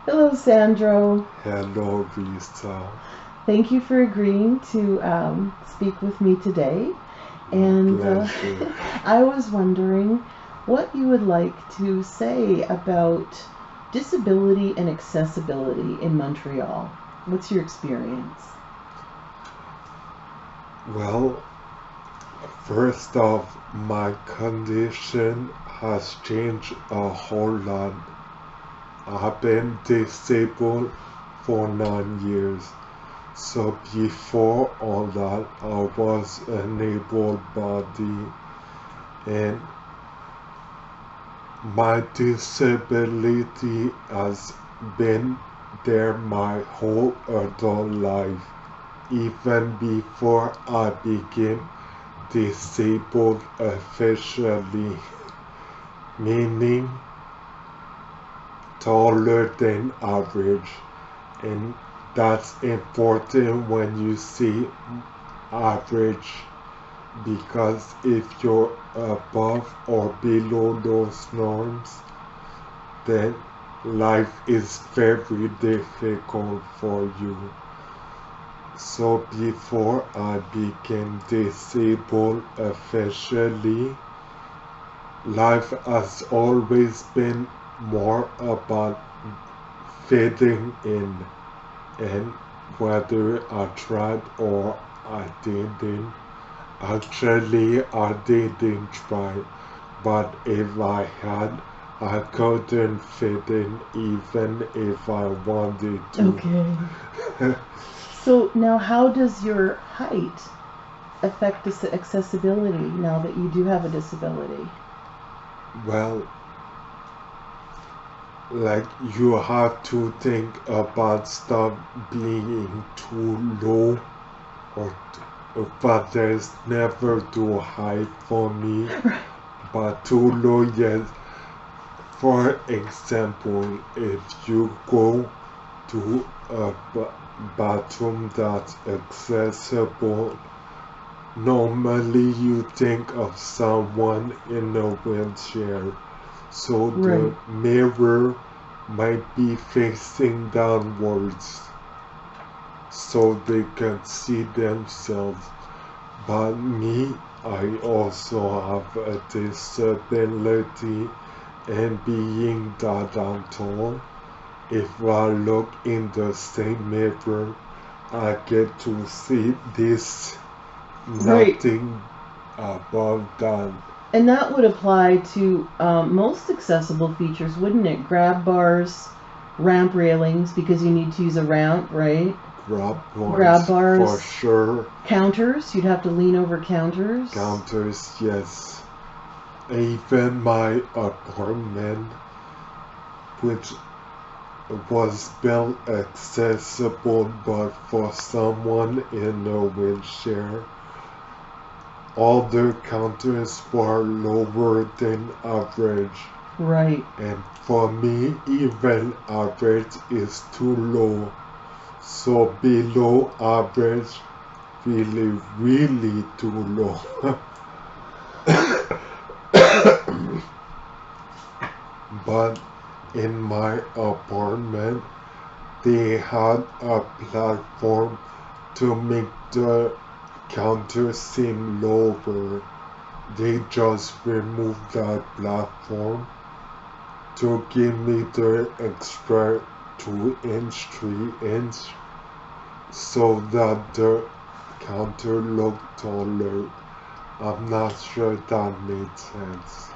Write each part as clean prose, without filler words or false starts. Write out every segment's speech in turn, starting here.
Hello, Sandro. Hello, Lisa. Thank you for agreeing to speak with me today. My And pleasure. I was wondering what you would like to say about disability and accessibility in Montreal. What's your experience? Well, first off, my condition has changed a whole lot. I've been disabled for 9 years. So before all that, I was an able body, and my disability has been there my whole adult life, even before I became disabled officially, meaning taller than average. And that's important when you see average, because if you're above or below those norms, then life is very difficult for you. So before I became disabled officially, life has always been more about fitting in, and whether I tried or I didn't. Actually, I didn't try, but if I had, I couldn't fit in even if I wanted to. Okay. So now, how does your height affect accessibility now that you do have a disability? Well, like, you have to think about stuff being too low, or but there's never too high for me, but too low, yes. For example, if you go to a bathroom that's accessible, normally you think of someone in a wheelchair, so Right. the mirror might be facing downwards so they can see themselves. But me, I also have a disability, and being that I'm tall, if I look in the same mirror, I get to see this, Right. nothing above that. And that would apply to most accessible features, wouldn't it? Grab bars, ramp railings, because you need to use a ramp, right? Grab Grab bars for bars, sure. counters, you'd have to lean over counters. Counters, yes. Even my apartment, which was built accessible but for someone in a wheelchair, all the counters were lower than average. Right. And for me, even average is too low. So below average, really, really too low. But in my apartment, they had a platform to make the counter seem lower. They just removed that platform to give me the extra 2 inch, 3 inch, so that the counter looked taller. I'm not sure that made sense.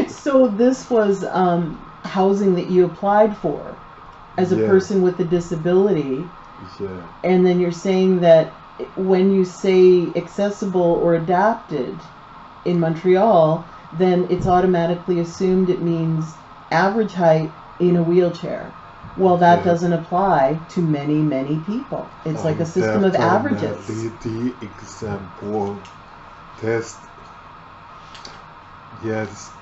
So this was housing that you applied for as a Yeah, person with a disability, yeah. and then you're saying that when you say accessible or adapted in Montreal, then it's automatically assumed it means average height in a wheelchair. Well, that Yeah, doesn't apply to many, many people. It's like a I'm system of averages. definitely the example. There's, yes,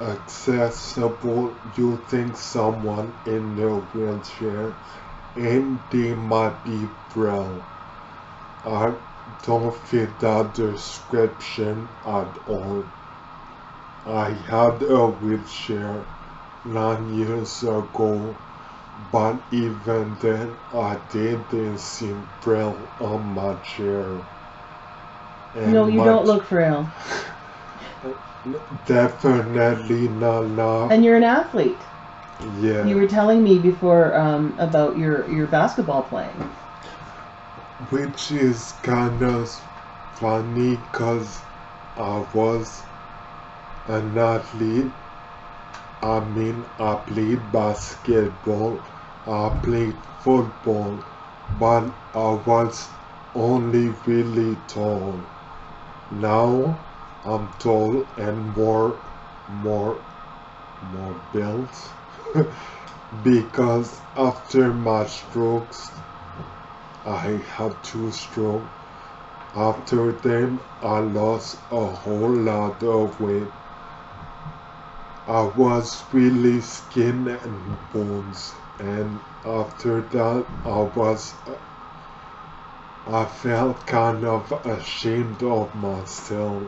accessible. You think someone in a wheelchair, and they might be braille. I don't fit that description at all. I had a wheelchair, 9 years ago, but even then I didn't seem frail on my chair. No, And you don't look frail. definitely not now. And you're an athlete. Yeah. You were telling me before about your basketball playing. Which is kind of funny because I was an athlete. I mean, I played basketball, I played football, but I was only really tall. Now I'm tall and more built because after my strokes, I had 2 strokes. After them, I lost a whole lot of weight. I was really skin and bones, and after that, I felt kind of ashamed of myself.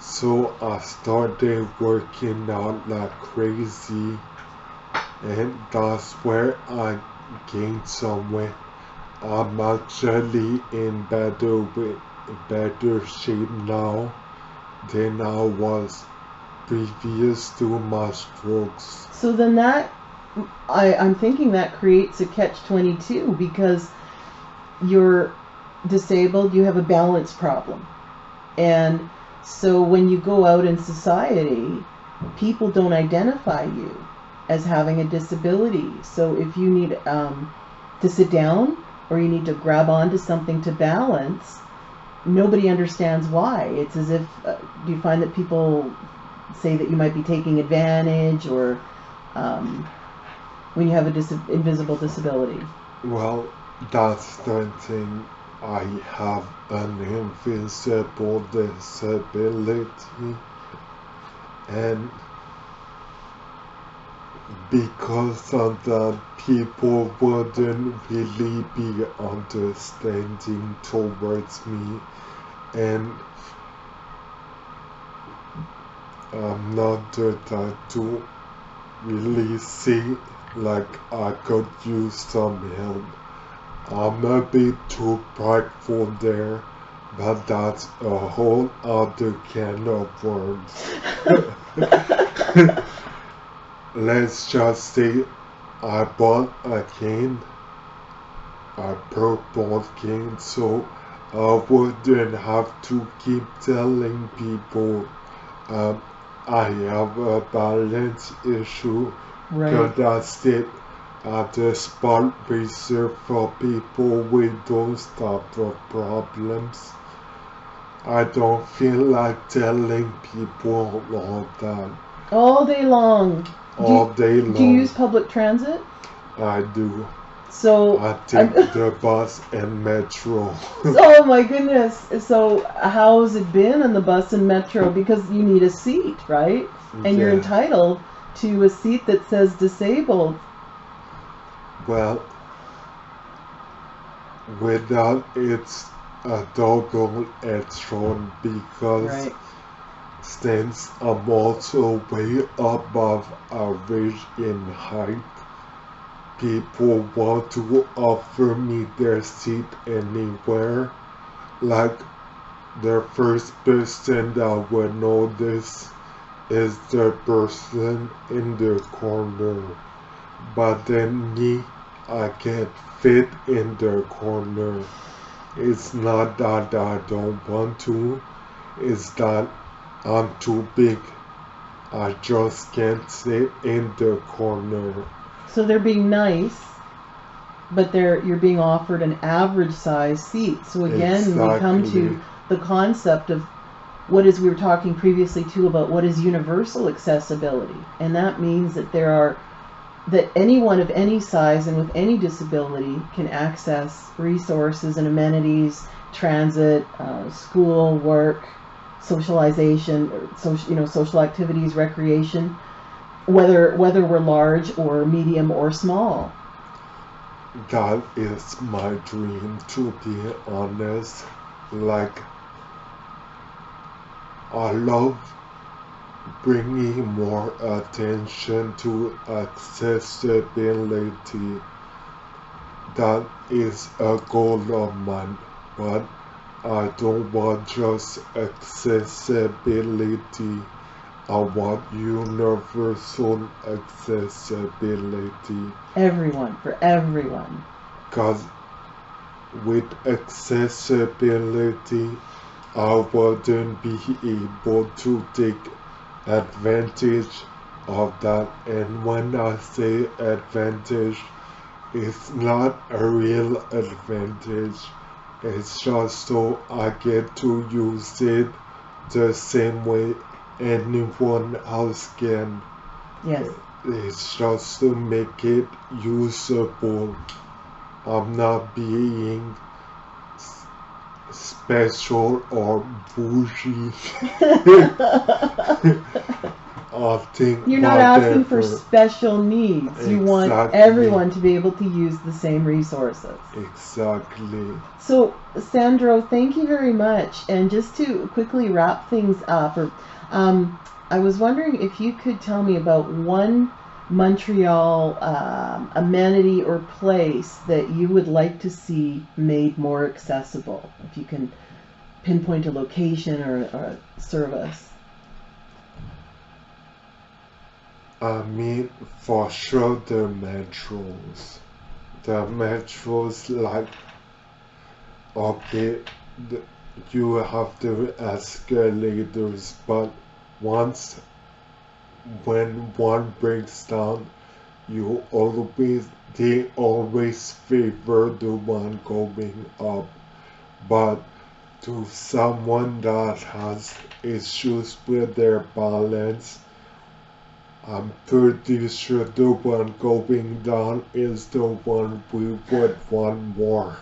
So I started working out like crazy, and that's where I gained some weight. I'm actually in better shape now than I was previous to my strokes. So then I'm thinking that creates a catch-22 because you're disabled, you have a balance problem. And so when you go out in society, people don't identify you as having a disability. So if you need to sit down or you need to grab onto something to balance, nobody understands why. It's as if, do you find that people say that you might be taking advantage, or when you have a invisible disability? Well, that's the thing. I have an invisible disability, and because of that, people wouldn't really be understanding towards me, and I'm not the type to really see like I could use some help. I'm a bit too prideful there, but that's a whole other can of worms. Let's just say I bought a cane, a purple cane, so I wouldn't have to keep telling people I have a balance issue. Right. Because that's it. At the spot reserved for people with those type of problems. I don't feel like telling people all that. All day long. All day long. Do you use public transit? I do. So I take the bus and metro. Oh my goodness. So how has it been on the bus and metro? Because you need a seat, right? And you're entitled to a seat that says disabled. Well, with that, it's a double-edged sword because since I'm also way above average in height, people want to offer me their seat anywhere. Like, the first person that would notice is the person in the corner. But then me, I can't fit in the corner. It's not that I don't want to, it's that I'm too big. I just can't sit in the corner. So they're being nice, but you're being offered an average size seat. So again, we come to the concept of we were talking previously too about what is universal accessibility. And that means that anyone of any size and with any disability can access resources and amenities, transit, school, work, socialization, social activities, recreation, whether we're large or medium or small. That is my dream, to be honest. Like, I love bringing more attention to accessibility. That is a goal of mine, but I don't want just accessibility. I want universal accessibility. Everyone, for everyone. Because with accessibility, I wouldn't be able to take advantage of that. And when I say advantage, it's not a real advantage. It's just so I get to use it the same way anyone else can. Yes. It's just to make it usable. I'm not being special or bougie. I think You're not asking for special needs. Exactly. You want everyone to be able to use the same resources. Exactly. So, Sandro, thank you very much. And just to quickly wrap things up, I was wondering if you could tell me about one Montreal amenity or place that you would like to see made more accessible. If you can pinpoint a location or a service. I mean, for sure the metros. The metros, like, okay, you have the escalators, but when one breaks down, they always favor the one going up. But to someone that has issues with their balance, I'm pretty sure the one going down is the one we would want more.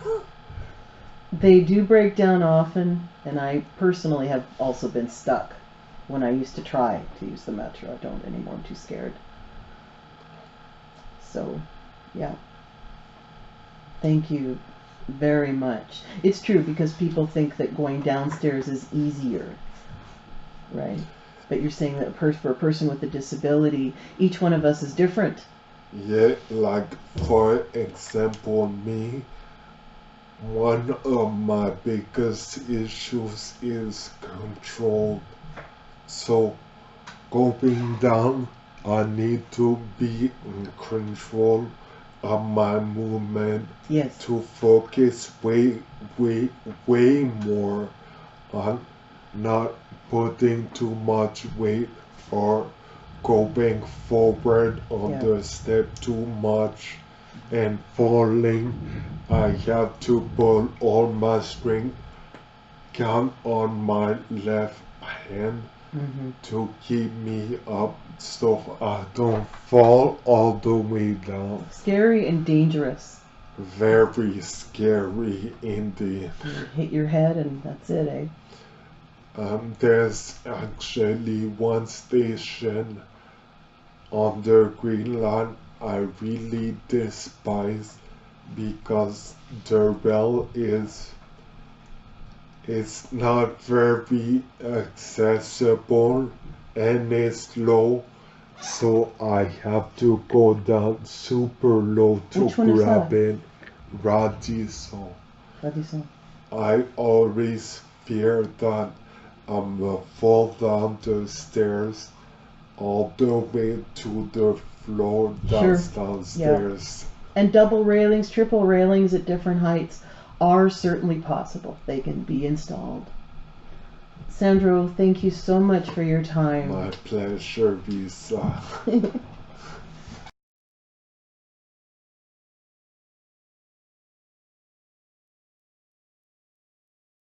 They do break down often, and I personally have also been stuck when I used to try to use the metro. I don't anymore. I'm too scared. So, yeah. Thank you very much. It's true because people think that going downstairs is easier, right? But you're saying that for a person with a disability, each one of us is different. Yeah, like for example, me, one of my biggest issues is control. So going down, I need to be in control of my movement. Yes. To focus way more on not putting too much weight or going forward on the step too much and falling. I have to put all my strength count on my left hand to keep me up so I don't fall all the way down. Scary and dangerous. Very scary indeed. You hit your head and that's it, eh? There's actually one station on the Green Line I really despise because the rail is not very accessible and it's low, so I have to go down super low to grab it. Radisson. I always fear that I'm gonna fall down the stairs all the way to the floor downstairs. Yeah. And double railings, triple railings at different heights are certainly possible. They can be installed. Sandro, thank you so much for your time. My pleasure, Visa.